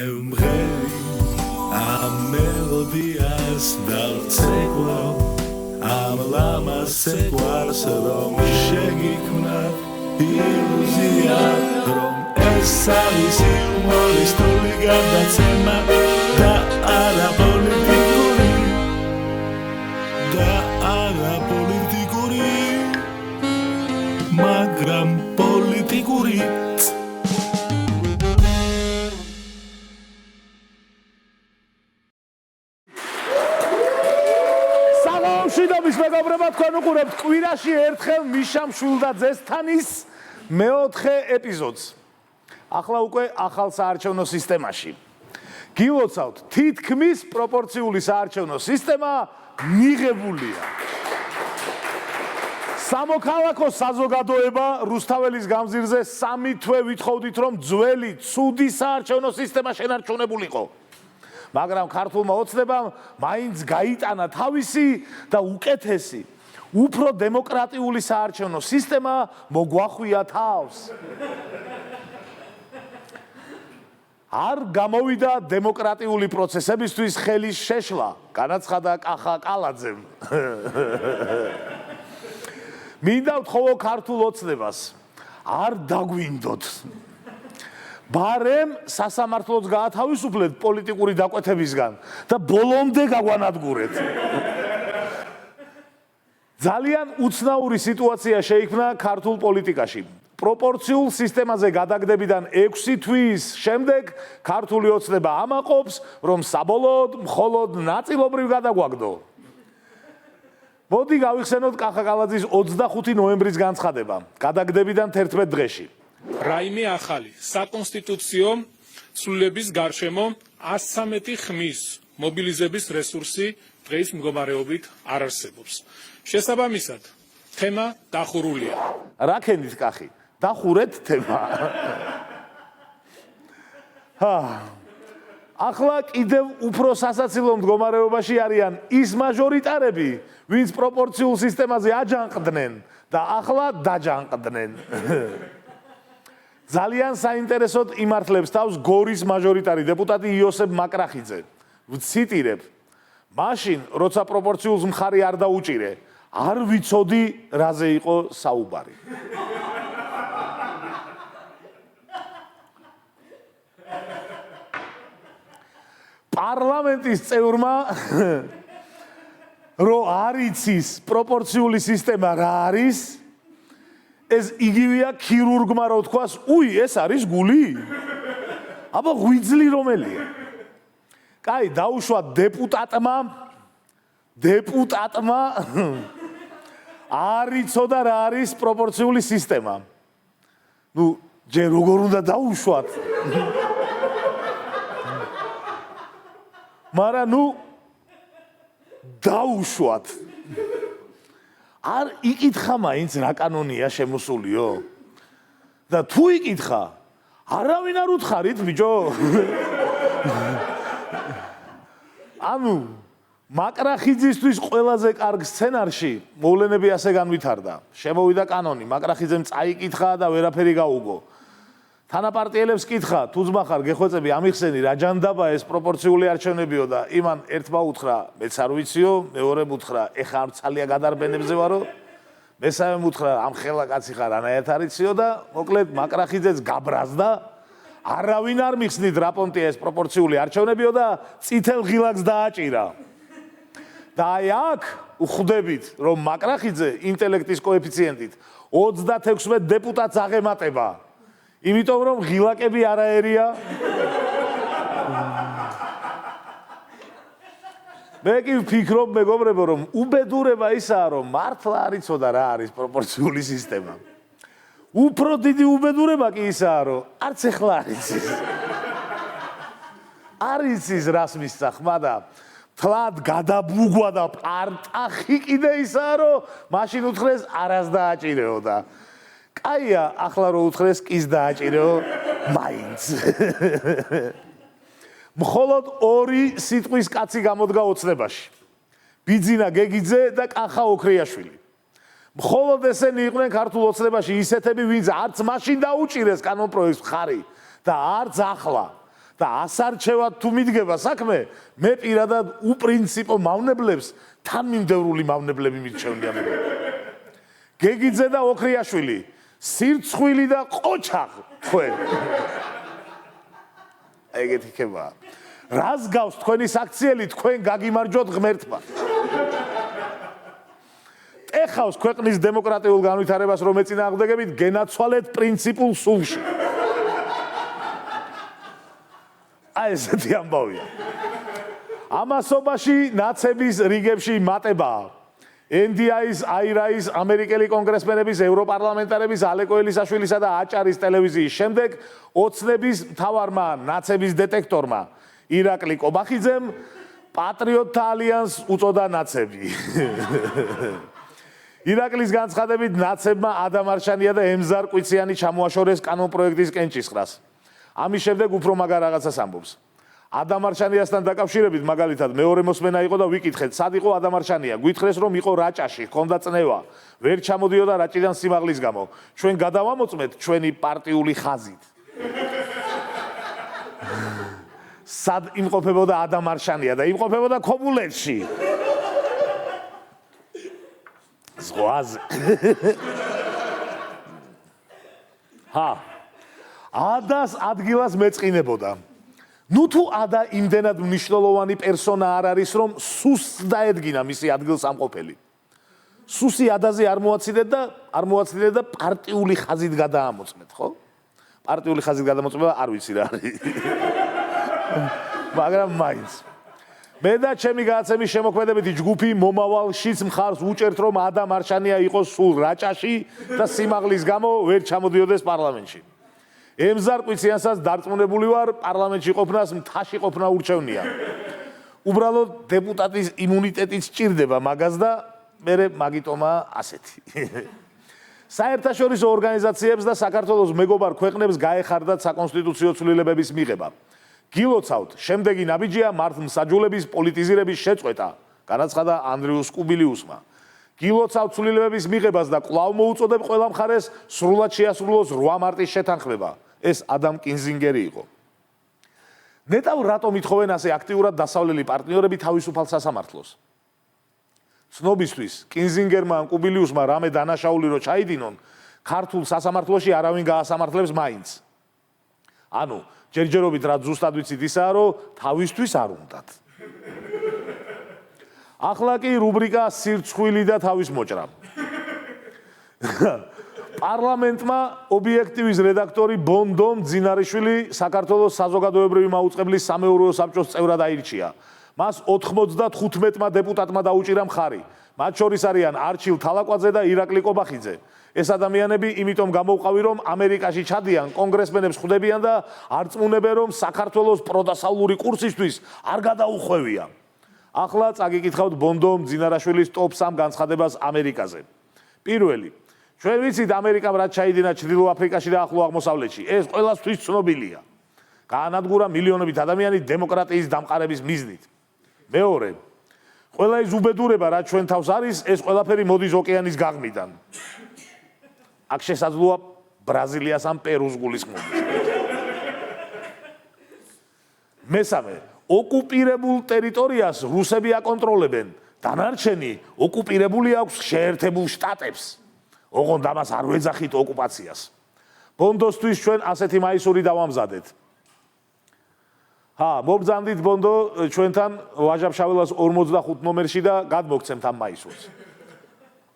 Memgheri melodias darcegwa lama sequars rom shegikna iluzia rom esalis humoris tuliga datsema da ara politikuri magram politikuri მშვიდობის მეგობრებო, თქვენ უყურებთ კვირაში ერთხელ მიშა მშვილდაძესთანის მეოთხე ეპიზოდს. ახლა უკვე ახალ საარჩევნო სისტემაში. გილოცავთ, თითქმის პროპორციული საარჩევნო სისტემა მიღებულია. სამოქალაქო საზოგადოება რუსთაველის გამზირზე 3 თვე ვითხოვდით, რომ ძველი, ცუდი საარჩევნო სისტემა შენარჩუნებულიყო. მაგრამ ქართულმა ოცნებამ მაინც გაიტანა თავისი და უკეთესი, უფრო დემოკრატიული საარჩევნო სისტემა მოგვახვია თავს. არ გამოვიდა დემოკრატიული პროცესებისთვის ხელის შეშლა, განაცხადა კახა კალაძემ. მინდა ვთხოვო ქართულ ოცნებას, არ დაგვინდოთ. ბარემ სასამართლოს გაათავისუფლეთ პოლიტიკური დაკვეთებისგან და ბოლომდე გაგვანადგურეთ. ძალიან უცნაური სიტუაცია შეიქმნა ქართულ პოლიტიკაში. პროპორციულ სისტემაზე გადაგდებიდან 6 თვის შემდეგ ქართული ოცნება ამაყობს, რომ საბოლოოდ მხოლოდ ნაწილობრივ გადაგვაგდო. მოდი გავიხსენოთ კახა კალაძის 25 ნოემბრის განცხადება, გადაგდებიდან 11 დღეში. რაიმე ახალი საკონსტიტუციო ცვლილების გარშემო 113 ხმის მობილიზების რესურსი დღის მდგომარეობით არ არსებობს. შესაბამისად, თემა დახურულია. რა ქენით კახი? დახურეთ თემა. ახლა კიდევ უფრო სასაცილო მდგომარეობაში არიან ის მაჟორიტარები, ვინც პროპორციულ სისტემაზე აჯანყდნენ და ახლა დაჯანყდნენ. ძალიან საინტერესოდ იმართლებს თავს გორის მაჟორიტარი დეპუტატი იოსებ მაკრახიძე. ვციტირებ: მაშინ, როცა პროპორციულს მხარი არ დაუჭირე, არ ვიცოდი, რაზე იყო საუბარი. პარლამენტის წევრმა რო არ იცის პროპორციული სისტემა რა არის, ეს იგივეა ქირურგმა რო თქვას, უი, ეს არის გული? აბა ღვიძლი რომელია? კაი, დაუშვა დეპუტატმა არ იცოდა რა არის პროპორციული სისტემა. ნუ, ჯერ როგორ უნდა დაუშვათ? მაგრამ ნუ დაუშვათ. არ იკითხა მაინც რა კანონია შემოსულიო? და თუ იკითხა, არავინ არ უთხარით, ბიჭო? ანუ მაკრახიძისთვის ყველაზე კარგ სცენარში მოვლენები ასე განვითარდა. შემოვიდა კანონი, მაკრახიძემ წაიკითხა და ვერაფერი გაუგო. თანაპარტიელებს კითხა, თუ ძმახარ გეხვეწები ამიხსენი რა ჯანდაბა ეს პროპორციული არჩევნებიო და იმან ერთმა უთხრა, მეც არ ვიციო, მეორემ უთხრა, ეხა ამ ცალია გადარბენებზე ვარო, მესამემ უთხრა, ამ ხელა კაცი ხარ, ანაიათ არ იციო და მოკლედ მაკრახიძეც გაბრაზდა, არავინ არ მიხსნით რა პონტია ეს პროპორციული არჩევნებიო და წითელ ღილაკს დააჭირა. და აი აქ უხვდებით, რომ მაკრახიძე ინტელექტის კოეფიციენტით 36 დეპუტატს აღემატება. იმიტომ რომ ღილაკები არაერია. მე კი ვფიქრობ, მეგობრებო, რომ უბედურება ისაა, რომ მართლა არ იცოდა რა არის პროპორციული სისტემა. უფრო დიდი უბედურება კი ისაა, რომ არც ეხლა არ იცის. არ იცის რას მისცა ხმა და თლად გადაბუგვა და პარტახი კიდე ისაა, რომ მაშინ უთხრეს არას დააჭირეო და კაია, ახლა რო უთხრეს კის დააჭირეო, მაინც. მხოლოდ 2 სიტყვის კაცი გამოდგა ოცნებაში. ბიძინა გეგიძე და კახა ოქრიაშვილი. მხოლოდ ესენი იყვნენ ქართულ ოცნებაში ისეთები, ვინც არც მაშინ დაუჭირეს კანონპროექტს მხარი და არც ახლა. და ასარჩევად თუ მიდგება საქმე, მე პირადად უპრინციპო მავნებლებს თანმიმდევრული მავნებლები მირჩევნია მე. გეგიძე და ოქრიაშვილი, სირცხვილი და ყოჩაღ თქვენ. ეგეთი იქება. რას გავს თქვენი საქციელი თქვენ გაგიმარჯვოთ ღმერთმა. ეხავს ქვეყნის დემოკრატიულ განვითარებას რომ ეწინააღმდეგებით გენაცვალეთ პრინციპულ სულში. აი ესეთი ამბავია. ამასობაში ნაცების რიგებში მატებაა. NDI-ის, AIRA-ის, ამერიკელი კონგრესმენების, ევროპარლამენტარების, ალეკო ელისაშვილისა და აჭარის ტელევიზიის შემდეგ ოცნების მთავარმა ნაცების დეტექტორმა ირაკლი კობახიძემ პატრიოტთა ალიანსს უწოდა ნაცები. ირაკლის განცხადებით ნაცებმა ადამ არშანია და ემზარ კვიციანი ჩამოაშორეს კანონპროექტის კენჭისყრას. ამის შემდეგ უფრო მაგარ რაღაცას ამბობს. ადამ არშანიასთან დაკავშირებით მაგალითად მეორე მოსმენა იყო და ვიკითხეთ, სად იყო ადამ არშანია? გვითხრეს რომ იყო რაჭაში, ჰქონდა წნევა, ვერ ჩამოდიოდა რაჭიდან სიმაღლის გამო. ჩვენ გადავამოწმეთ ჩვენი პარტიული ხაზით. სად იმყოფებოდა ადამ არშანია და იმყოფებოდა ქობულეთში. ზღვაზე. ადას ადგილას მეწყინებოდა. ნუ თუ ადა იმდენად მნიშვნელოვანი პერსონა არ არის, რომ სუსს დაედგინა მისი ადგილსამყოფელი. სუსი ადაზე არ მოაცილეთ და პარტიული ხაზით გადაამოწმეთ, ხო? პარტიული ხაზით გადამოწმება არ ვიცი რა არის. მაგრამ მაინც. მე და ჩემი გადაცემის შემოქმედებითი ჯგუფი მომავალშიც მხარს უჭერთ, რომ ადამ არშანია იყოს სულ რაჭაში და სიმაღლის გამო ვერ ჩამოდიოდეს პარლამენტში. ემზარ კვიციანსაც დარწმუნებული ვარ, პარლამენტში ყოფნას მთაში ყოფნა ურჩევნია. უბრალოდ დეპუტატის იმუნიტეტიც სჭირდება მაგას და მე მაგიტომა ასეთი. საერთაშორისო ორგანიზაციებს და საქართველოს მეგობარ ქვეყნებს გაეხარდათ საკონსტიტუციო ცვლილებების მიღება. გილოცავთ, შემდეგი ნაბიჯია მართლმსაჯულების პოლიტიზირების შეწყვეტა, განაცხადა ანდრიუს კუბილიუსმა. გილოცავთ ცვლილებების მიღებას და კვლავ მოუწოდებ ყველა მხარეს სრულად შეასრულოს 8 მარტის შეთანხმება. ეს ადამ კინზინგერი იყო. ნეტავ რატომ ითხოვენ ასე აქტიურად დასავლელი პარტნიორები თავისუფალ სასამართლოს? ცნობისთვის, კინზინგერმა ან კუბილიუსმა რამე დანაშაული რო ჩაიდინონ, ქართულ სასამართლოში არავინ გაასამართლებს მაინც. ანუ ჯერჯერობით რაც ზუსტად ვიცით ისაა, რომ თავისთვის არ უნდათ. ახლა კი რუბრიკა სირცხვილი და თავის მოჭრა. პარლამენტმა ობიექტივის რედაქტორი ბონდო მძინარიშვილი საქართველოს საზოგადოებრივი მაუწყებლის სამეურვეო საბჭოს წევრად აირჩია. მას 95-მა დეპუტატმა დაუჭირა მხარი. მათ შორის არიან არჩილ თალაკვაძე და ირაკლი კობახიძე. ეს ადამიანები იმიტომ გამოვყავი, რომ ამერიკაში ჩადიან, კონგრესმენებს ხვდებიან და არწმუნებენ, რომ საქართველოს პროდასავლური კურსისთვის არ გადაუხვევია. ახლა წაგიკითხავთ ბონდო მძინარაშვილის ტოპ 3 განცხადებას ამერიკაზე. პირველი, ჩვენ ვიცით ამერიკამ რაც ჩაიდინა ჩრდილო აფრიკაში და ახლო აღმოსავლეთში. ეს ყველასთვის ცნობილია. გაანადგურა მილიონობით ადამიანი დემოკრატიის დამყარების მიზნით. მეორე, ყველა ის უბედურება რაც ჩვენ თავს არის, ეს ყველაფერი მოდის ოკეანის გაღმიდან. აქ შესაძლოა ბრაზილიას ან პერუს გულისხმობის. მესამე, ოკუპირებულ ტერიტორიას რუსები აკონტროლებენ. დანარჩენი ოკუპირებული აქვს შეერთებულ შტატებს. ოღონდ ამას არ ვეძახით ოკუპაციას. ბონდოსთვის ჩვენ ასეთი მაისური დავამზადეთ. მობრძანდით ბონდო ჩვენთან ვაჟა-ფშაველას 45 ნომერში და გადმოგცემთ ამ მაისურს.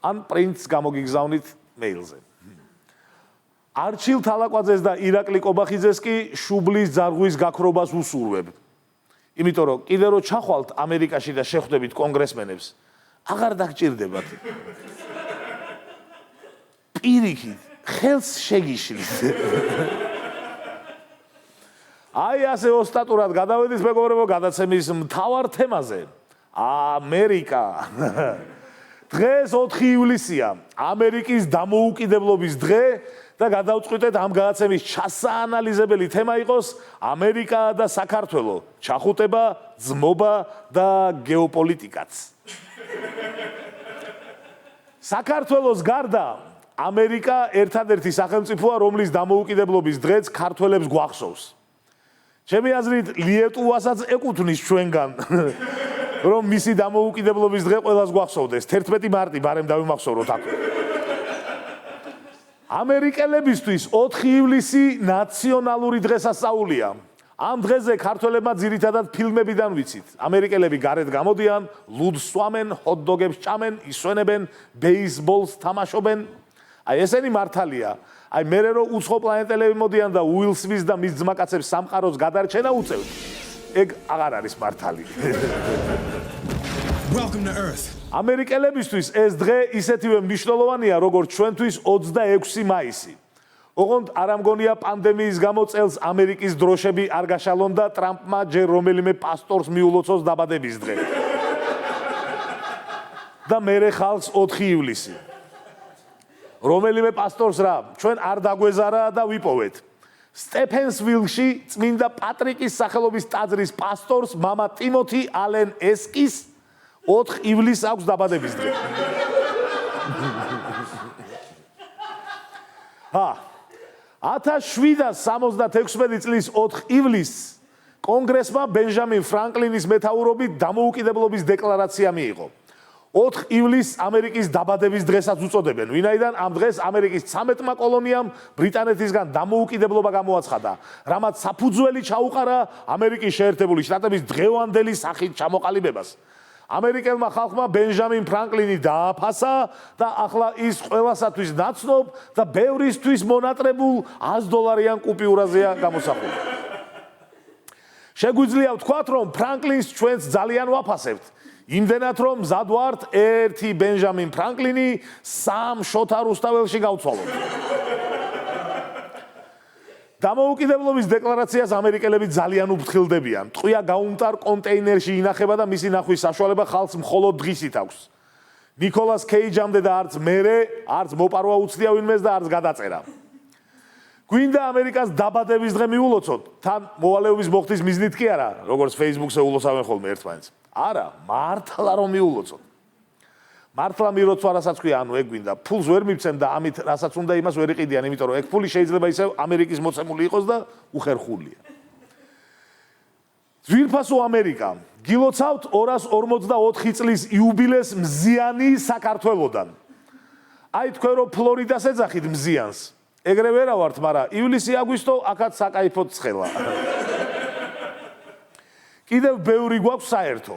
ან პრინტს გამოგიგზავნით მეილზე. არჩილ თალაკვაძეს და ირაკლი კობახიძეს კი შუბლის ძარღვის გაქრობას უსურვებ. იმიტომ რომ კიდე რო ჩახვალთ ამერიკაში და შეხვდებით კონგრესმენებს, აღარ დაგჭირდებათ. პირიქით, ხელს შეგიშლით. აი ასე ოსტატურად გადავედით მეგობრებო გადაცემის მთავარ თემაზე. ამერიკა. დღეს 4 ივლისია, ამერიკის დამოუკიდებლობის დღე და გადავწყვიტეთ ამ გადაცემის ჩასაანალიზებელი თემა იყოს ამერიკა და საქართველო, ჩახუტება, ძმობა და გეოპოლიტიკაც. საქართველოს გარდა ამერიკა ერთადერთი სახელმწიფოა, რომლის დამოუკიდებლობის დღეც ქართველებს გვახსოვს. ჩემი აზრით ლიეტუვასაც ეკუთვნის ჩვენგან რომ მისი დამოუკიდებლობის დღე ყველას გვახსოვდეს 11 მარტი ბარემ დავიმახსოვროთ აქ ამერიკელებისთვის 4 ივლისი ნაციონალური დღესასწაულია ამ დღეზე ქართველებმა ძირითადად ფილმებიდან ვიცით ამერიკელები გარეთ გამოდიან ლუდს სვამენ ჰოტ-დოგებს ჭამენ ისვენებენ ბეისბოლს თამაშობენ აი ესენი მართალია აი მე რო უცხო პლანეტელები მოდიან და უილ სმის და მის ძმაკაცებს სამყაროს გადარჩენა უწევთ ეგ აღარ არის მართალი Welcome to Earth. ამერიკელებისთვის ეს დღე ისეთივე მნიშვნელოვანია როგორც ჩვენთვის 26 მაისი ოღონდ არ ამგონია პანდემიის გამო წელს ამერიკის დროშები არ გაშალონ და ტრამპმა ჯერ რომელიმე პასტორს მიულოცოს დაბადების დღე. და მერე ხალხს 4 ივლისი. რომელიმე პასტორს რა, ჩვენ არ დაგვეზარა და ვიპოვეთ. სტეფენსვილში წმინდა პატრიკის სახელობის ტაძრის პასტორს მამა ტიმოთი ალენ ესკის 4 ივლისს აქვს დაბადების დღე. ჰა 1776 წლის 4 ივლისს კონგრესმა ბენჟამინ ფრანკლინის მეთაურობით დამოუკიდებლობის დეკლარაცია მიიღო. 4 ივლისს ამერიკის დაბადების დღესაც უწოდებენ, ვინაიდან ამ დღეს ამერიკის 13-მა კოლონიამ ბრიტანეთისგან დამოუკიდებლობა გამოაცხადა, რამაც საფუძველი ჩაუყარა ამერიკის შეერთებული შტატების დღევანდელი სახით ჩამოყალიბებას. ამერიკელმა ხალხმა ბენჟამინ ფრანკლინი დააფასა და ახლა ის ყველასათვის ნაცნობ და ბევრისთვის მონატრებულ $100 კუპიურაზეა გამოსახული. შეგვიძლია ვთქვათ, რომ ფრანკლინს ჩვენც ძალიან ვაფასებთ. იმდენად რომ მზად ვართ ერთი ბენჟამინ ფრანკლინი 3 შოთა რუსთაველში გავცვალოთ. დამოუკიდებლობის დეკლარაციას ამერიკელები ძალიან უფრთხილდებიან. ტყვია გაუმტარ კონტეინერში ინახება და მისი ნახვის საშუალება ხალხს მხოლოდ დღისით აქვს. ნიკოლას კეიჯამდე და არც მერე, არც მოპარვა უცდია ვინმეს და არც გადაწერა. გვინდა ამერიკას დაბადების დღე მიულოცოთ, თან მოვალეობის მოხდის მიზნით კი არა, როგორც Facebook-ზე ულოცავენ ხოლმე ერთმანეთს. არა, მართლა რომ მიულოცოთ. მართლა მიროცვა რასაც ქვია, ანუ ეგ გვინდა. ფულს ვერ მივცემ და ამით რასაც უნდა იმას ვერ იყიდიან, იმიტომ რომ ეგ ფული შეიძლება ისევ ამერიკის მოცემული იყოს და უხერხულია. ძვირფასო ამერიკა, გილოცავთ 244 წლის იუბილეს მზიანი საქართველოდან. აი თქვენ რომ ფლორიდას ეძახით მზიანს. ეგრე ვერა ვართ, მაგრამ ივლისი-აგვისტო აქაც საკაიფოდ ცხელა. კიდევ ბევრი გვაქვს საერთო.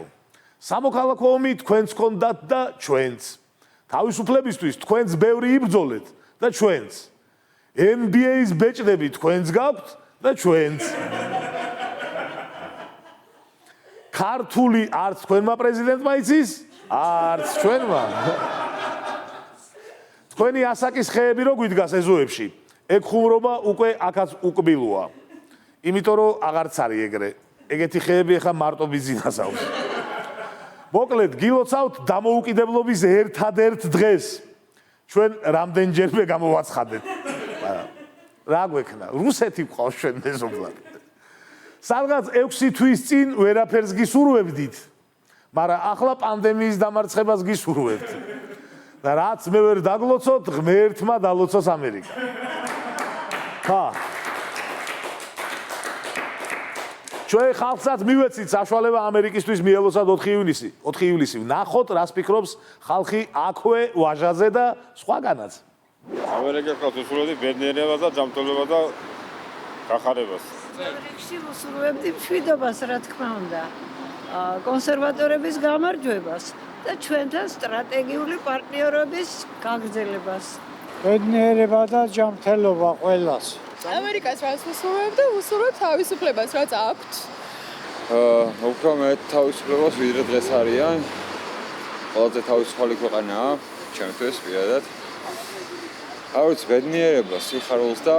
სამოქალაქო ომი თქვენს გქონდათ და ჩვენც. თავისუფლებისთვის თქვენც ბევრი იბრძოლეთ და ჩვენც. NBA-ის ბეჭდები თქვენც გაქვთ და ჩვენც. ქართული არც თქვენმა პრეზიდენტმა იცის, არც ჩვენმა. თქვენი ასაკის ხეები რო გვიდგას ეზოებში, ეგ ხუმრობა უკვე აქაც უკბილოა. იმიტომ რომ აღარც არის ეგრე. ეგეთი ხეები ახლა მარტო ბიზნესს აქვს. მოკლედ, გილოცავთ დამოუკიდებლობის ერთადერთ დღეს. ჩვენ რამდენჯერმე გამოვაცხადეთ. რა გვექნა? რუსეთი გვყავს ჩვენ მეზობლად. სადღაც 6 თვის წინ ვერაფერს გისურვებდით, მაგრამ ახლა პანდემიის დამარცხებას გისურვებთ. და რაც მე ვერ დაგლოცოთ, ღმერთმა დალოცოს ამერიკა. ხა ჩვენ ხალხსაც მივეცით საშუალება ამერიკისთვის მიელოცოთ 4 ივნისი. 4 ივლისი. ნახოთ, რას ფიქრობს ხალხი აქვე ვაჟაზე და სხვაგანაც. ამერიკას ხალხს უსურვებდი ბედნიერებას და ჯანმრთელობას და გახარებას. რიგში უსურვებდი მშვიდობას, რა თქმა უნდა. კონსერვატორების გამარჯვებას და ჩვენთან სტრატეგიული პარტნიორობის გაგრძელებას. ბედნიერება და ჯანმრთელობა ყველას. ამერიკას რაც უსურვებ თავისუფლებას, რაც აქვთ. უფრო მეტ თავისუფლებას ვიდრე დღეს არიან. ყველაზე თავისუფალი ქვეყანაა ჩემთვის პირადად. არც ბედნიერებას, სიხარულს და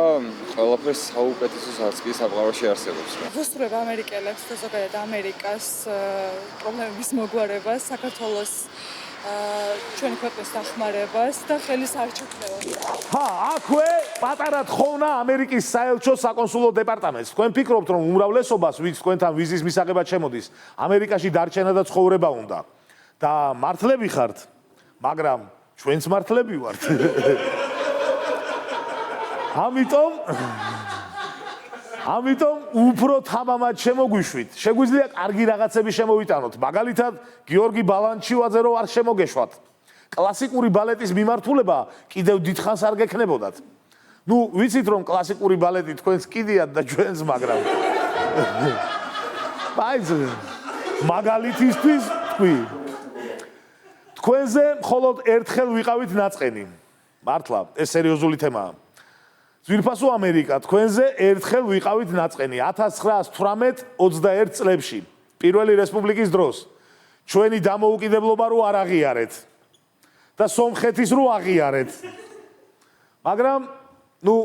ყველაფერს საუკეთესოსაც კი სამყაროში არსებობს. ვუსურვებ ამერიკელებს და ზოგადად ამერიკას პრობლემების მოგვარებას, საქართველოს ჩვენი ქვეყნის დახმარებას და ხელის არჩევნებას. ჰა, აქვე პატარა თხოვნა ამერიკის საელჩო საკონსულო დეპარტამენტს. თქვენ ფიქრობთ, რომ უმრავლესობას, ვინც თქვენთან ვიზის მისაღებად შემოდის, ამერიკაში დარჩენა და ცხოვრება უნდა. და მართლები ხართ, მაგრამ ჩვენც მართლები ვართ. ამიტომ უფრო თამამად შემოგვიშვით. შეგვიძლია კარგი რაღაცები შემოვიტანოთ. მაგალითად, გიორგი ბალანჩივაძე რო არ შემოგეშვათ. კლასიკური ბალეტის მიმართულება კიდევ დიდხანს არ გექნებოდათ. ნუ ვიცით რომ კლასიკური ბალეტი თქვენს კიდიათ და ჩვენს, მაგრამ აიც მაგალითისთვის თქვი. თქვენზე მხოლოდ ერთხელ ვიყავით ნაწყენი. მართლა, ეს სერიოზული თემაა. ძვირფასო ამერიკა, თქვენზე ერთხელ ვიყავით ნაწყენი 1918-21 წლებში, პირველი რესპუბლიკის დროს. ჩვენი დამოუკიდებლობა რო არ აღიარეთ და სომხეთის რო აღიარეთ. მაგრამ, ნუ,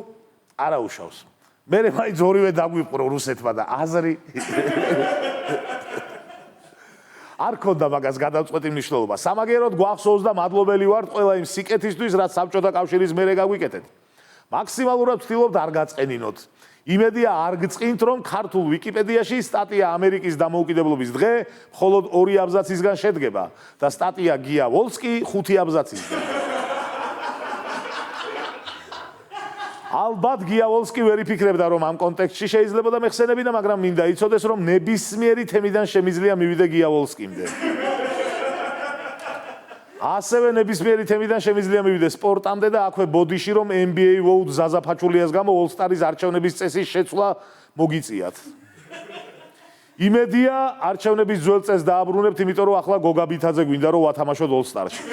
არა უშავს. მერე მაინც ორივე დაგვიპყრო რუსეთმა და აზრი არ ქონდა მაგას გადაწყვეტი მნიშვნელობა. სამაგეროდ გვახსოვს და მადლობელი ვართ ყველა იმ სიკეთისთვის, რაც საბჭოთა კავშირის მერე გაგვიკეთეთ. მაქსიმალურად ვცდილობთ არ გაწყენინოთ. იმედია არ გწყინთ, რომ ქართულ ვიკიპედიაში სტატია ამერიკის დამოუკიდებლობის დღე მხოლოდ 2 აბზაცისგან შედგება და სტატია გია ვოლსკი 5 აბზაცისგან. ალბათ გია ვოლსკი ვერ იფიქრებდა, რომ ამ კონტექსტში შეიძლებოდა მეხსენებინა, მაგრამ მინდა იცოდეს, რომ ნებისმიერი თემიდან შემიძლია მივიდე გია ვოლსკიმდე. ასევე ნებისმიერი თემიდან შემიძლია მივიდე სპორტამდე და აქვე ბოდიში, რომ NBA ვოუდ ზაზა ფაჩულიას გამო All-Star-ის არჩევნების წესის შეცვლა მოგიწიათ. იმედია არჩევნების ძველ წესს დააბრუნებთ, იმიტომ რომ ახლა გოგა ბითაძე გვინდა რომ ვათამაშოთ All-Star-ში.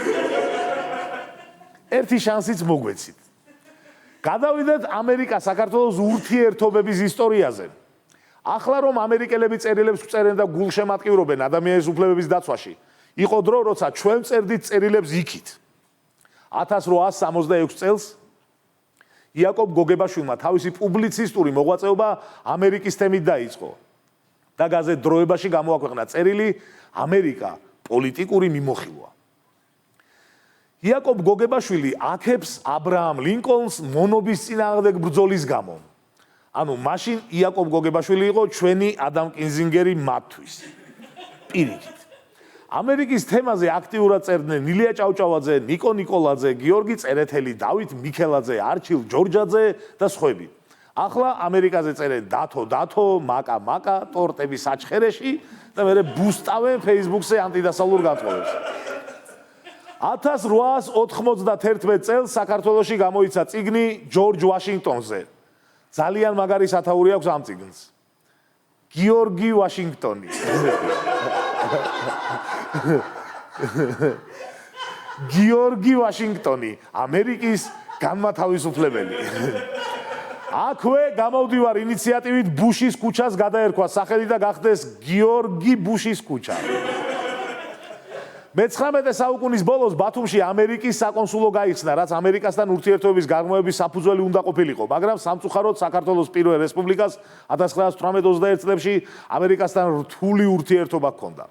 ერთი შანსიც მოგვეცით. გადავიდეთ ამერიკა-საქართველოს ურთიერთობების ისტორიაზე. ახლა რომ ამერიკელები წერილებს წერენ და გულშემატკივრობენ ადამიანის უფლებების დაცვაში, იყო დრო, როცა ჩვენ წერდით წერილებს იქით. 1866 წელს იაკობ გოგებაშვილმა თავისი პუბლიცისტური მოღვაწეობა ამერიკის თემით დაიწყო და გაზეთ დროებაში გამოაქვეყნა წერილი „ამერიკა პოლიტიკური მიმოხილვა“. იაკობ გოგებაშვილი აქებს აბრაამ ლინკოლნს მონობის წინააღმდეგ ბრძოლის გამო. ანუ მაშინ იაკობ გოგებაშვილი იყო ჩვენი ადამ კინზინგერი მათთვის. პირიქით. ამერიკის თემაზე აქტიურად წერდნენ ნილია ჭავჭავაძე, ნიკო ნიკოლაძე, გიორგი წერეთელი, დავით მიქელაძე, არჩილ ჯორჯაძე და სხვები. ახლა ამერიკაზე წერენ დათო, მაკა, ტორტები საჩხერეში და მერე ბუსტავენ Facebook-ზე ანტიდასავლურ განწყობებს. 1891 წელს საქართველოში გამოიცა წიგნი ჯორჯ ვაშინგტონზე. ძალიან მაგარი სათაური აქვს ამ წიგნს. გიორგი ვაშინგტონი. გიორგი ვაშინგტონი, ამერიკის განმათავისუფლებელი. აქვე გამოვდივარ ინიციატივით ბუშის ქუჩას გადაერქვა სახელი და გახდეს გიორგი ბუშის ქუჩა. მე-19 საუკუნის ბოლოს ბათუმში ამერიკის საკონსულო გაიხსნა, რაც ამერიკასთან ურთიერთობების გარმოების საფუძველი უნდა ყოფილიყო, მაგრამ სამწუხაროდ საქართველოს პირველ რესპუბლიკას 1918-21 წლებში ამერიკასთან რთული ურთიერთობა ჰქონდა.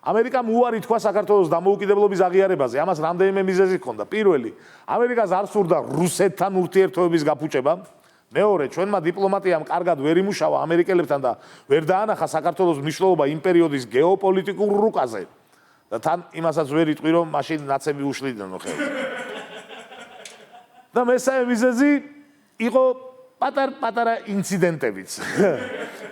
ამერიკამ უარი თქვა საქართველოს დამოუკიდებლობის აღიარებაზე, ამას რამდენიმე მიზეზი ჰქონდა. პირველი, ამერიკას არ სურდა რუსეთთან ურთიერთობების გაფუჭება. მეორე, ჩვენმა დიპლომატიამ კარგად ვერ იმუშავა ამერიკელებთან და ვერ დაანახა საქართველოს მნიშვნელობა იმ პერიოდის გეოპოლიტიკურ რუკაზე. და თან იმასაც ვერ იტყვი, რომ მაშინ ნაცები უშლიდნენ ხელს. და მესამე მიზეზი იყო პატარ-პატარა ინციდენტებიც.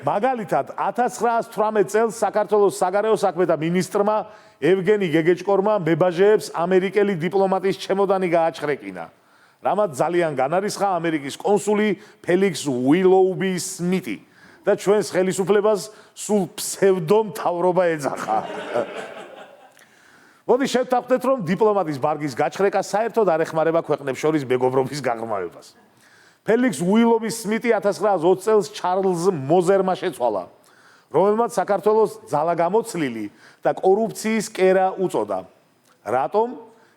მაგალითად, 1918 წელს საქართველოს საგარეო საქმეთა მინისტრმა ევგენი გეგეჭკორმა მებაჟეებს ამერიკელი დიპლომატის ჩემოდანი გააჩხრეკინა. რამაც ძალიან განარისხა ამერიკის კონსული ფელიქს უილოუბი სმიტი და ჩვენს ხელისუფლებას სულ ფსევდომთავრობა ეძახა. მოდი შევთანხმდეთ, რომ დიპლომატის ბარგის გაჩხრეკა საერთოდ არ ეხმარება ქვეყნებს შორის მეგობრობის გაღრმავებას. ფელიქს უილოუბის სმიტი 1920 წელს ჩარლზ მოზერმა შეცვალა, რომელმაც საქართველოს ძალა გამოცლილი და კორუფციის კერა უწოდა. რატომ?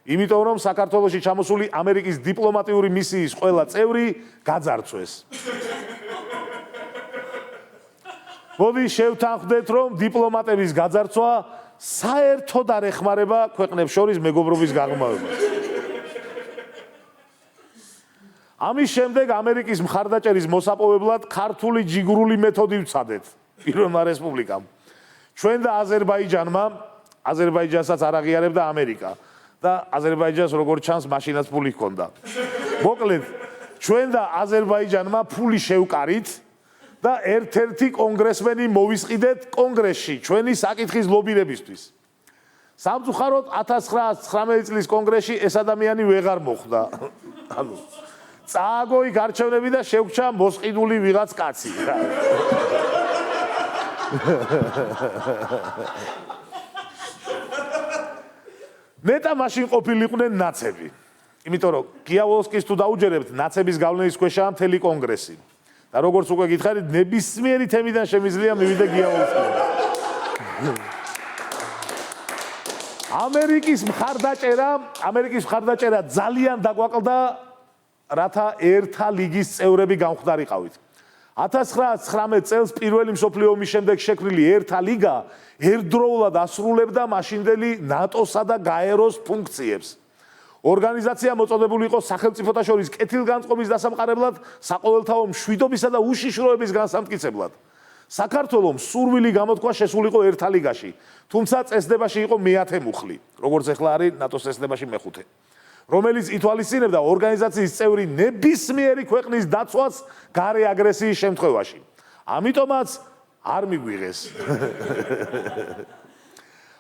იმიტომ რომ საქართველოში ჩამოსული ამერიკის დიპლომატიური მისიის ყველა წევრი გაძარცვეს. მოდი შევთანხმდეთ, რომ დიპლომატების გაძარცვა საერთოდ არ ეხმარება ქვეყნებს შორის მეგობრობის გაღრმავებას. ამის შემდეგ ამერიკის მხარდაჭერის მოსაპოვებლად ქართული ჯიგრული მეთოდი ვცადეთ პირველმა რესპუბლიკამ. ჩვენ და აზერბაიჯანმა, აზერბაიჯანსაც არ აღიარებდა ამერიკა და აზერბაიჯანს როგორც ჩანს მაშინაც ფული ჰქონდა. მოკლედ, ჩვენ და აზერბაიჯანმა ფული შევკარით და ერთ-ერთი კონგრესმენი მოვისყიდეთ კონგრესში ჩვენი საკითხის ლობირებისთვის. სამწუხაროდ 1919 წლის კონგრესში ეს ადამიანი ვეღარ მოხვდა. ანუ წააგო იქ არჩევნები და შეგვჭა მოსყიდული ვიღაც კაცი. ნეტა მაშინ ყოფილიყვნენ ნაცები. იმიტომ რომ გიავალსკის თუ დაუჯერებთ, ნაცების გავლენის ქვეშაა მთელი კონგრესი. და როგორც უკვე გითხარით, ნებისმიერი თემიდან შემიძლია მივიდე გიავალსკიდან. ამერიკის მხარდაჭერა ძალიან დაგვაკლდა, რათა ერთა ლიგის წევრები გამხდარიყავით. 1919 წელს პირველი მსოფლიო ომის შემდეგ შექმნილი ერთა ლიგა ერთდროულად ასრულებდა მაშინდელი ნატოსა და გაეროს ფუნქციებს. ორგანიზაცია მოწოდებული იყო სახელმწიფოთა შორის კეთილგანწყობის დასამყარებლად, საყოველთაო მშვიდობისა და უშიშროების განსამტკიცებლად. საქართველომ სურვილი გამოთქვა შესულიყო ერთა ლიგაში, თუმცა წესდებაში იყო მეათე მუხლი, როგორც ახლა არის ნატოს წესდებაში მეხუთე, რომელიც ითვალისწინებდა ორგანიზაციის წევრი ნებისმიერი ქვეყნის დაცვას გარე აგრესიის შემთხვევაში. ამიტომაც არ მიგვიღეს.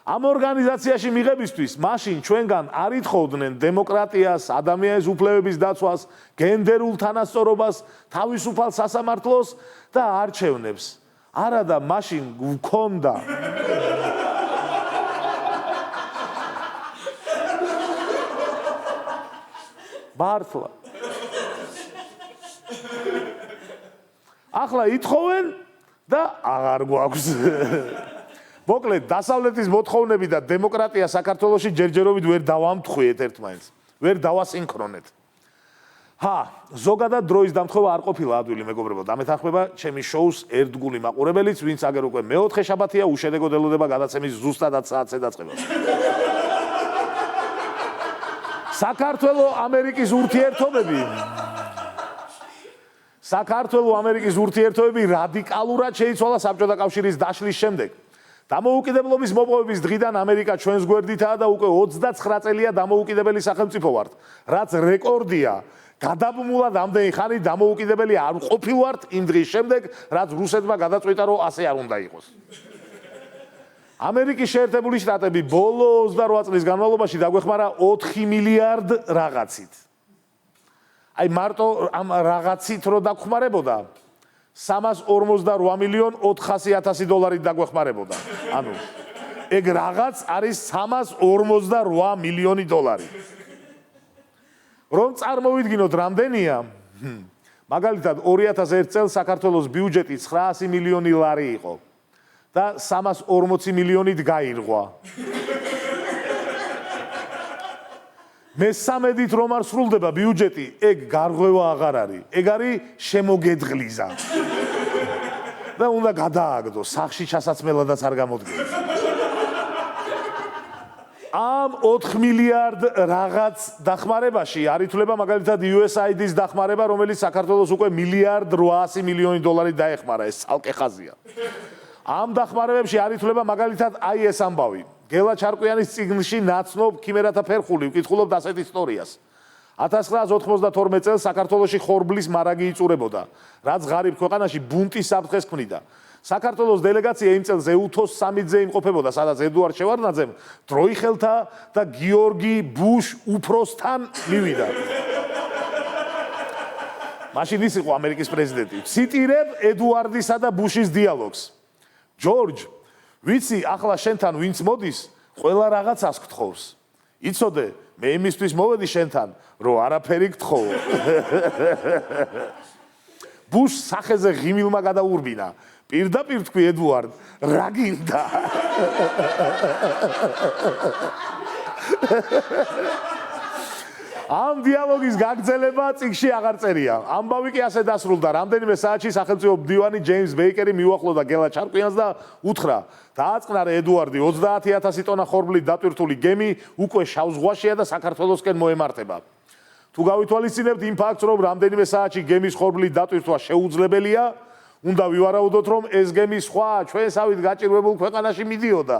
ამ ორგანიზაციაში მიღებისთვის მაშინ ჩვენგან არ ითხოვდნენ დემოკრატიას, ადამიანის უფლებების დაცვას, გენდერულ თანასწორობას, თავისუფალ სასამართლოს და არჩევნებს. არადა მაშინ გვქონდა მართლა. ახლა ითხოვენ და აღარ გვაქვს. მოკლედ, დასავლეთის მოთხოვნები და დემოკრატია საქართველოში ჯერჯერობით ვერ დავამთხვიეთ ერთმანეთს, ვერ დავასინქრონეთ. ზოგადად დროის დამთხოვა არ ყოფილა ადვილი მეგობრებო, დამეთანხმება ჩემი შოუს ერთგული მაყურებელიც, ვინც აგერ უკვე მეოთხე შაბათია უშედეგოდ ელოდება გადაცემის ზუსტად საათზე დაწყებას. საქართველო-ამერიკის ურთიერთობები რადიკალურად შეიცვალა საბჭოთა კავშირის დაშლის შემდეგ. დამოუკიდებლობის მოპოვების დღიდან ამერიკა ჩვენს გვერდითაა და უკვე 29 წელია დამოუკიდებელი სახელმწიფო ვართ, რაც რეკორდია. გადაბმულად ამდენი ხანი დამოუკიდებელი არ ყოფილვართ იმ დღის შემდეგ, რაც რუსეთმა გადაწყვიტა, რომ ასე არ უნდა იყოს. ამერიკის შეერთებული შტატები ბოლო 28 წლის განმავლობაში დაგვეხმარა 4 მილიარდ რაღაცით. აი მარტო ამ რაღაცით რო დაგხმარებოდა 348 მილიონ 400,000 დოლარით დაგვეხმარებოდა. ანუ ეგ რაღაც არის 348 მილიონი დოლარი. რომ წარმოვიდგინოთ რამდენია, მაგალითად 2001 წელს საქართველოს ბიუჯეტი 900 მილიონი ლარი იყო და 340 მილიონით გაირღვა. მესამედით რომ არ სრულდება ბიუჯეტი, ეგ გარღვევა აღარ არის, ეგ არის შემოგეძღლიზა. და უნდა გადააგდო, სახში ჩასაცმელადაც არ გამოდგენს. ამ 4 მილიარდ რაღაც დახმარებაში არ ითვლება მაგალითად USAID-ის დახმარება, რომელიც საქართველოს უკვე 1,8 მილიონი დოლარით დაეხმარა, ეს ცალკე ხაზია. ამ დახმარებებში არ ითვლება მაგალითად აი ეს ამბავი. გელა ჩარკვიანის წიგნში ნაცნობ ქიმერათა ფერხული ვკითხულობთ ასეთ ისტორიას. 1992 წელს საქართველოში ხორბლის მარაგი იწურებოდა, რაც ღარიბ ქვეყანაში ბუნტის საფრთხეს ქმნიდა. საქართველოს დელეგაცია იმ წელს ეუთოს სამიტზე იმყოფებოდა, სადაც ედუარდ შევარდნაძემ დროიხელთა და გიორგი ბუშ უფროსთან მივიდა. მაშინ ის იყო ამერიკის პრეზიდენტი. ციტირებ ედუარდისა და ბუშის დიალოგს. ჯორჯ, ვიცი ახლა შენთან ვინც მოდის, ყველა რაღაცას გთხოვს. იცოდე, მე იმისთვის მოვედი შენთან, რომ არაფერი გთხოვო. ბუშ სახეზე ღიმილმა გადაურბინა. პირდაპირ თქვი ედუარდ, რა გინდა? ამ დიალოგის გაგრძელება წიგნში აღარ წერია. ამბავი კი ასე დასრულდა. რამდენიმე საათში სახელმწიფო მდივანი ჯეიმს ბეიკერი მიუახლოვდა გელა ჩარკვიანს და უთხრა: დააწყნარე ედუარდი, 30,000 ტონა ხორბლით დატვირთული გემი უკვე შავ ზღვაშია და საქართველოსკენ მოემართება. თუ გავითვალისწინებთ იმ ფაქტს, რომ რამდენიმე საათში გემის ხორბლით დატვირთვა შეუძლებელია, უნდა ვივარაუდოთ, რომ ეს გემი სხვა ჩვენსავით გაჭირვებულ ქვეყანაში მიდიოდა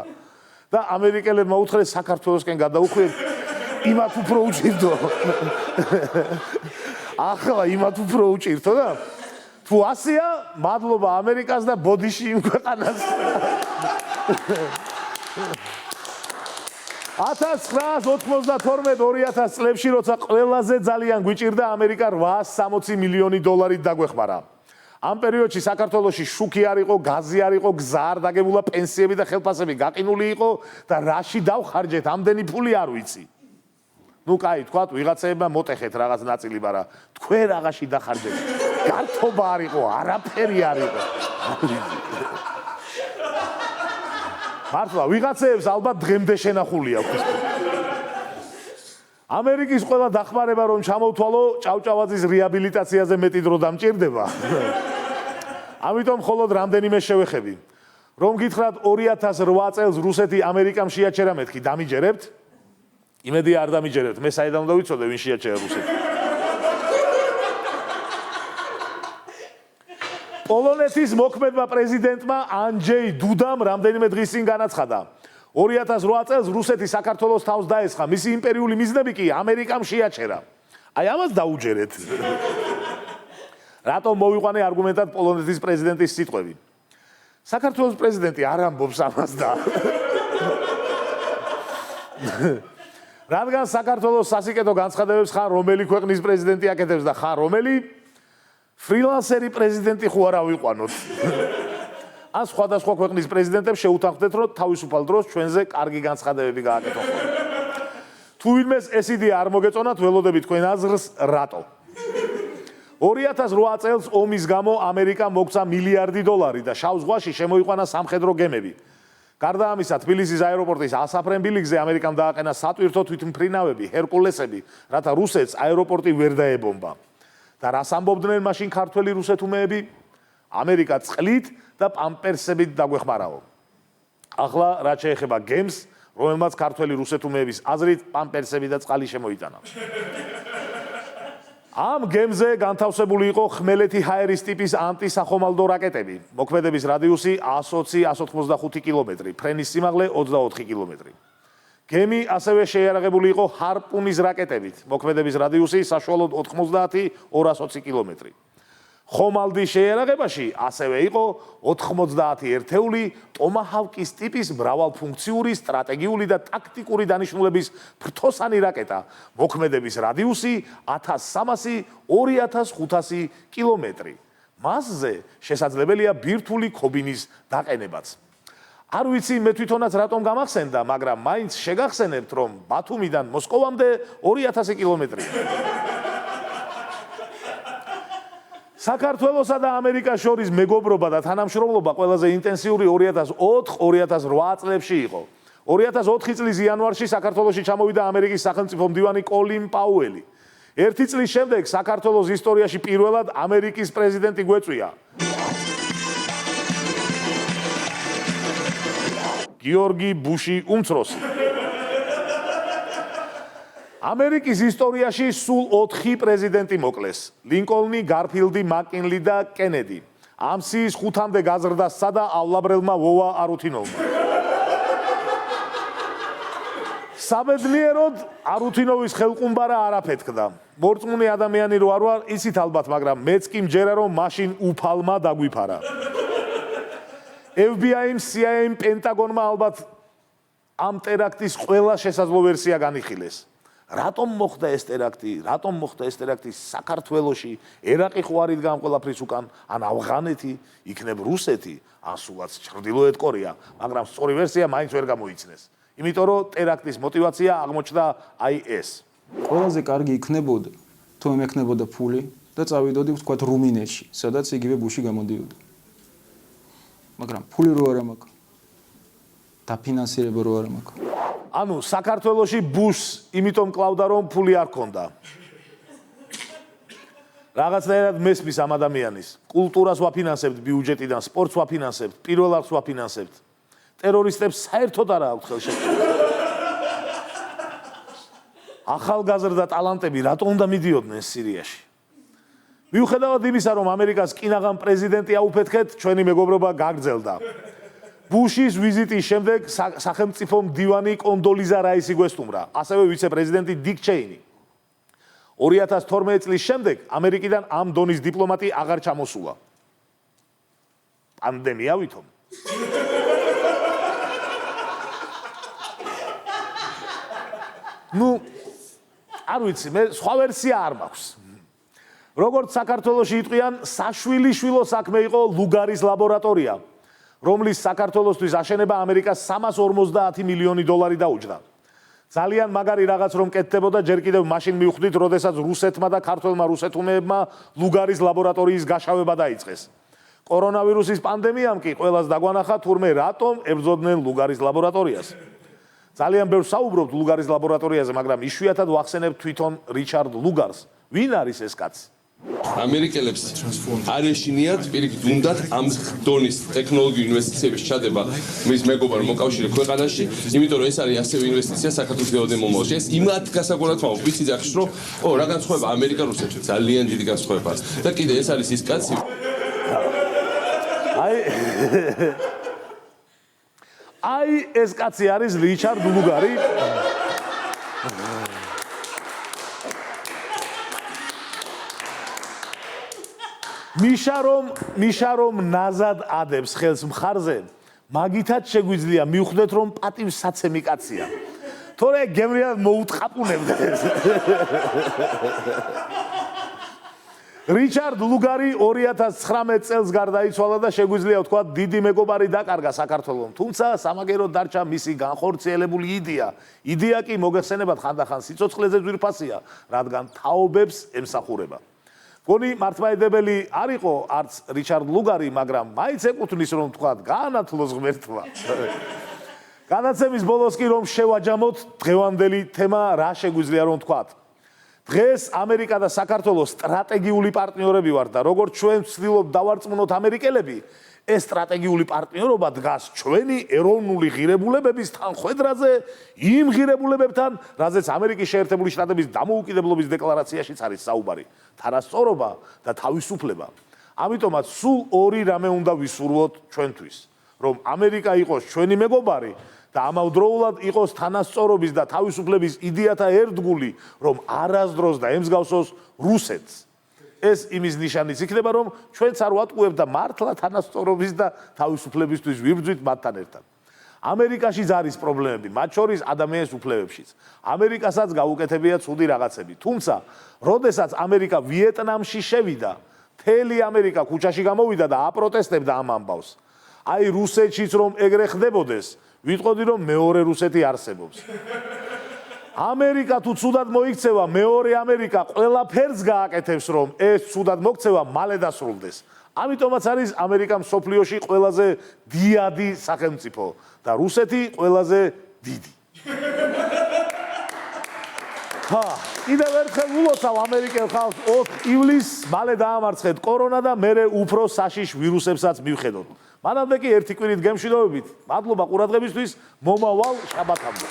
და ამერიკელებმა უთხრეს საქართველოსკენ გადაუხვიეთ. იმათ უფრო უჭირდო. ახლა იმათ უფრო უჭირდო და თუ ასია, მადლობა ამერიკას და ბოდიში იმ ქვეყანას. 1992-2000 წლებში, როცა ყველაზე ძალიან გვიჭირდა ამერიკა 860 მილიონი დოლარით დაგვეხმარა. ამ პერიოდში საქართველოში შუქი არ იყო, გაზი არ იყო, გზა არ დაგებულა, პენსიები და ხელფასები გაყინული იყო და რაში დავხარჯეთ ამდენი ფული არ ვიცი. ნუ კაი, თქვათ, ვიღაცეებმა მოტეხეთ რაღაც ნაწილი, მაგრამ თქვენ რაღაცში დახარჯეთ. გართობა არ იყო, არაფერი არ იყო. მართლა, ვიღაცეებს ალბათ დღემდე შენახული აქვს. ამერიკის ყველა დახმარება რომ ჩამოვთვალო, ჭავჭავაძის რეაბილიტაციაზე მეტი დრო დამჭირდება. ამიტომ მხოლოდ რამდენიმე შევეხები. რომ გითხრათ 2008 წელს რუსეთი ამერიკამ შეაჩერა მეთქი, დამიჯერებთ? იმედია არ დამიჯერებთ, მე საიდან უნდა ვიცოდე ვინ შეაჩერა რუსეთი. პოლონეთის მოქმედმა პრეზიდენტმა ანჯეი დუდამ რამდენიმე დღის წინ განაცხადა. 2008 წელს რუსეთი საქართველოს თავს დაესხა, მისი იმპერიული მიზნები კი ამერიკამ შეაჩერა. აი ამას დაუჯერეთ. რატომ მოვიყვანე არგუმენტად პოლონეთის პრეზიდენტის სიტყვები? საქართველოს პრეზიდენტი არ ამბობს ამას და რადგან საქართველოს სასიკეთო განცხადებებს ხან რომელი ქვეყნის პრეზიდენტი აკეთებს და ხან რომელი ფრილანსერი პრეზიდენტი ხო არა ვიყვანოთ. ან სხვადასხვა ქვეყნის პრეზიდენტებს შეუთანხმდეთ, რომ თავისუფალ დროს ჩვენზე კარგი განცხადებები გააკეთონ. თუ ვინმეს ეს იდეა არ მოგეწონათ, ველოდებით თქვენ აზრს, რატო? 2008 წელს ომის გამო ამერიკამ მოგცა მილიარდი დოლარი და შავ ზღვაში შემოიყვანა სამხედრო გემები. გარდა ამისა, თბილისის აეროპორტის ასაფრენ ბილიკზე ამერიკამ დააყენა სატვირთო თვითმფრინავები, ჰერკულესები, რათა რუსეთს აეროპორტი ვერ დაებომბა. და რას ამბობდნენ მაშინ ქართველი რუსეთუმეები? ამერიკა წყლით და პამპერსებით დაგვეხმარაო. ახლა რაც შეეხება გემს, რომელმაც ქართველი რუსეთუმეების აზრით პამპერსები და წყალი შემოიტანა. ამ გემზე განთავსებული იყო ხმელეთი ჰაერის ტიპის ანტისახომალდო რაკეტები, მოქმედების რადიუსი 120-185 კილომეტრი, ფრენის სიმაღლე 24 კილომეტრი. გემი ასევე შეიარაღებული იყო ჰარპუნის რაკეტებით, მოქმედების რადიუსი საშუალოდ 90-220 კილომეტრი. ხომალდის შეიარაღებაში ასევე იყო 90 ერთეული ტომაჰავკის ტიპის მრავალფუნქციური, სტრატეგიული და ტაქტიკური დანიშნულების ფრთოსანი რაკეტა, მოქმედების რადიუსი 1300-2500 კილომეტრი. მასზე შესაძლებელია ბირთვული ქობინის დაყენებაც. არ ვიცი მე თვითონაც რატომ გამახსენდა, მაგრამ მაინც შეგახსენებთ, რომ ბათუმიდან მოსკოვამდე 2000 კილომეტრია. საქართველოსა და ამერიკას შორის მეგობრობა და თანამშრომლობა ყველაზე ინტენსიური 2004-2008 წლებში იყო. 2004 წლის იანვარში საქართველოში ჩამოვიდა ამერიკის სახელმწიფო მდივანი კოლინ პაუელი. ერთი წლის შემდეგ საქართველოს ისტორიაში პირველად ამერიკის პრეზიდენტი გვეწვია. გიორგი ბუში უმცროსი. ამერიკის ისტორიაში სულ 4 პრეზიდენტი მოკლეს: ლინკოლნი, გარფილდი, მაკინლი და კენედი. ამ სიის 5-მდე გაზრდა სადაავლაბრელმა ვოვა არუთინოვმა. საბედნიეროდ არუთინოვის ხელყუმბარა არაფეთქდა. მორწმუნე ადამიანი რო არ ვარ, იცით ალბათ, მაგრამ მეც კი მჯერა რომ მაშინ უფალმა დაგვიფარა. FBI-მ, CIA-მ, პენტაგონმა ალბათ ამ ტერაქტის ყველა შესაძლო ვერსია განიხილეს. რატომ მოხდა ეს ტერაქტი? რატომ მოხდა ეს ტერაქტი საქართველოში? ერაყი ხო არ იდგა ამ ყველაფრის უკან? ან ავღანეთი, იქნებ რუსეთი, ან სულაც ჩრდილოეთ კორეა, მაგრამ სწორი ვერსია მაინც ვერ გამოიცნეს. იმიტომ რომ ტერაქტის мотиваცია აღმოჩნდა აი ეს. ყველაზე კარგი იქნებოდა, თუ ემექნებოდა ფული და წავიდოდი ვთქვათ რუმინეთში, სადაც იგივე ბუში გამოდიოდა. მაგრამ ფული რო არა მაქვს. დაფინანსირება რო არა მაქვს. ანუ საქართველოში ბუშს იმიტომ კლავდა რომ ფული არ ქონდა. რაღაცნაირად მესმის ამ ადამიანის. კულტურას ვაფინანსებთ ბიუჯეტიდან, სპორტს ვაფინანსებთ, პირველ არხს ვაფინანსებთ. ტერორისტებს საერთოდ არ აქვს ხელშეკრულება. ახალგაზრდა ტალანტები რატომ უნდა მიდიოდნენ სირიაში? მიუხედავად იმისა, რომ ამერიკას კინაღამ პრეზიდენტი აუფეთქეთ, ჩვენი მეგობრობა გაგრძელდა. ბუშის ვიზიტის შემდეგ სახელმწიფო მდივანი კონდოლიზა რაისი გვესტუმრა, ასევე ვიცე-პრეზიდენტი დიკ ჩეინი. 2012 წლის შემდეგ ამერიკიდან ამ დონის დიპლომატი აღარ ჩამოსულა. პანდემია ვითომ. ნუ არ ვიცი, მე სხვა ვერსია არ მაქვს. როგორც საქართველოში იტყვიან, საშვილიშვილო საქმე იყო ლუგარის ლაბორატორია, რომლის საქართველოსთვის აშენება ამერიკას 350 მილიონი დოლარი დაუჯდა. ძალიან მაგარი რაღაც რომ კეთდებოდა, ჯერ კიდევ მაშინ მივხვდით, როდესაც რუსეთმა და ქართველმა რუსეთუმეებმა ლუგარის ლაბორატორიის გაშავება დაიწყეს. კორონავირუსის პანდემიამ კი ყველას დაგვანახა, თურმე რატომ ებრძოდნენ ლუგარის ლაბორატორიას. ძალიან ბევრ საუბრობთ ლუგარის ლაბორატორიაზე, მაგრამ იშვიათად ვახსენებთ თვითონ რიჩარდ ლუგარს. ვინ არის ეს კაცი? ამერიკელებს არ ეშინიათ პირიქით უნდათ ამ დონის ტექნოლოგიურ ინვესტიციების ჩადება მის მეგობარ მოკავშირე ქვეყანაში, იმიტომ რომ ეს არის ასევე ინვესტიცია საქართველოს გეოდენ მომავალში. ეს იმათ გასაგონად მაქვს, ვიცი ძახს რომ რა განსხვავება ამერიკა რუსეთში, ძალიან დიდი განსხვავება. და კიდე ეს არის ის კაცი აი ეს კაცი არის რიჩარდ ლუგარი. მიშა რომ ნაზად ადებს ხელს მხარზე, მაგითაც შეგვიძლია მივხვდეთ რომ პატივსაცემი კაცია. თორე გემრიად მოუტყაპუნებდეს. რიჩარდ ლუგარი 2019 წელს გარდაიცვალა და შეგვიძლია ვთქვა დიდი მეგობარი დაკარგა საქართველოს. თუმცა სამაგეროდ დარჩა მისი განხორციელებული იდეა. იდეა კი მოგეხსენებათ ხანდახან სიცოცხლეზე ძვირფასია, რადგან თაობებს ემსახურება. გონი მართლმადიდებელი არ იყო არც რიჩარდ ლუგარი, მაგრამ მაინც ეკუთვნის რომ თქვა გაანათლოს ღმერთმა. განაცემის ბოლოს კი რომ შევაჯამოთ დღევანდელი თემა რა შეგვიძლია რომ თქვათ. დღეს ამერიკა და საქართველოს სტრატეგიული პარტნიორები ვართ და როგორც ჩვენ ვცდილობთ დავარწმუნოთ ამერიკელები, ეს სტრატეგიული პარტნიორობა დგას ჩვენი ეროვნული ღირებულებების თანხვედრაზე, იმ ღირებულებებთან, რაზეც ამერიკის შეერთებული შტატების დამოუკიდებლობის დეკლარაციაშიც არის საუბარი. თანასწორობა და თავისუფლება. ამიტომაც სულ ორი რამე უნდა ვისურვოთ ჩვენთვის, რომ ამერიკა იყოს ჩვენი მეგობარი და ამავდროულად იყოს თანასწორობის და თავისუფლების იდეათა ერთგული, რომ არასდროს და ემსგავსოს რუსეთს. ეს იმის ნიშანიც იქნება, რომ ჩვენც არ ვატყუებთ და მართლა თანასწორობის და თავისუფლებისთვის ვიბრძვით მათთან ერთად. ამერიკაშიც არის პრობლემები, მათ შორის ადამიანის უფლებებშიც. ამერიკასაც გაუკეთებია ცუდი რაღაცები. თუმცა, როდესაც ამერიკა ვიეტნამში შევიდა, მთელი ამერიკა ქუჩაში გამოვიდა და აპროტესტებდა ამ ამბავს. აი რუსეთშიც რომ ეგრე ხდებოდეს, ვიტყოდი რომ მეორე რუსეთი არსებობს. ამერიკა თუ ცუდად მოიქცევა, მეორე ამერიკა ყველაფერს გააკეთებს, რომ ეს ცუდად მოქცევა მალე დასრულდეს. ამიტომაც არის ამერიკა მსოფლიოში ყველაზე დიადი სახელმწიფო და რუსეთი ყველაზე დიდი. კიდევ ერთხელ ულოცავ ამერიკელ ხალხს 4 ივლისს მალე დაამარცხეთ კორონა და მერე უფრო საშიშ ვირუსებსაც მივხედოთ. მანამდე კი ერთი კვირით გემშვიდობებით. მადლობა ყურადღებისთვის, მომავალ შაბათამდე.